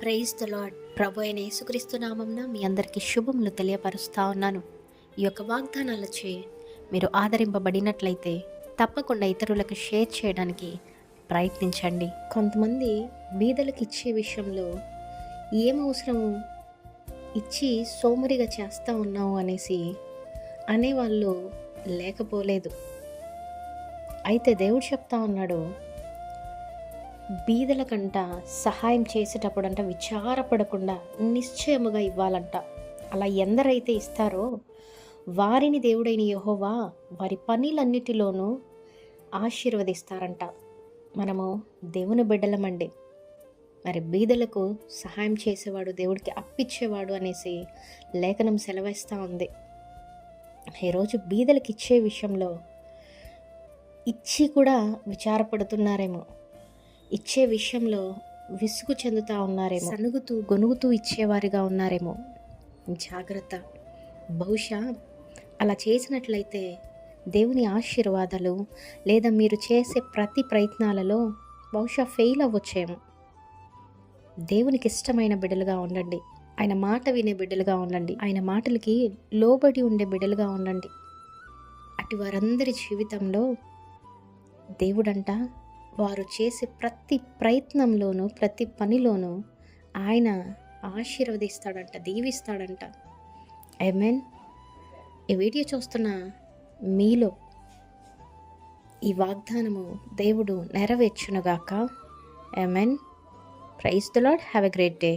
Praise the lord. ప్రభు అయిన యేసుక్రీస్తు నామమున మీ అందరికీ శుభములు తెలియపరుస్తా ఉన్నాను. ఈ యొక్క వాగ్దానాలచే మీరు ఆదరింపబడినట్లయితే తప్పకుండా ఇతరులకు షేర్ చేయడానికి ప్రయత్నించండి. కొంతమంది బీదలకు ఇచ్చే విషయంలో ఏం అవసరం ఇచ్చి సోమరిగా చేస్తూ ఉన్నావు అనేసి అనేవాళ్ళు లేకపోలేదు. అయితే దేవుడు చెప్తా ఉన్నాడు, బీదలకంట సహాయం చేసేటప్పుడంట విచారపడకుండా నిశ్చయముగా ఇవ్వాలంట. అలా ఎందరైతే ఇస్తారో వారిని దేవుడైన యెహోవా వారి పనులన్నిటిలోనూ ఆశీర్వదిస్తారంట. మనము దేవుని బిడ్డలమండి. మరి బీదలకు సహాయం చేసేవాడు దేవుడికి అప్పిచ్చేవాడు అనేసి లేఖనం సెలవిస్తూ ఉంది. ఈరోజు బీదలకు ఇచ్చే విషయంలో ఇచ్చి కూడా విచారపడుతున్నారేమో, ఇచ్చే విషయంలో విసుగు చెందుతూ ఉన్నారేమో, సనుగుతూ గొనుగుతూ ఇచ్చేవారిగా ఉన్నారేమో. జాగ్రత్త. బహుశా అలా చేసినట్లయితే దేవుని ఆశీర్వాదాలు లేదా మీరు చేసే ప్రతి ప్రయత్నాలలో బహుశా ఫెయిల్ అవ్వచ్చేమో. దేవునికి ఇష్టమైన బిడ్డలుగా ఉండండి. ఆయన మాట వినే బిడ్డలుగా ఉండండి. ఆయన మాటలకి లోబడి ఉండే బిడ్డలుగా ఉండండి. అటు వారందరి జీవితంలో దేవుడంట వారు చేసే ప్రతి ప్రయత్నంలోనూ ప్రతి పనిలోనూ ఆయన ఆశీర్వదిస్తాడంట, దీవిస్తాడంట. ఆమేన్. ఈ వీడియో చూస్తున్న మీలో ఈ వాగ్దానము దేవుడు నెరవేర్చునుగాక. Amen. Praise the lord. Have a great day.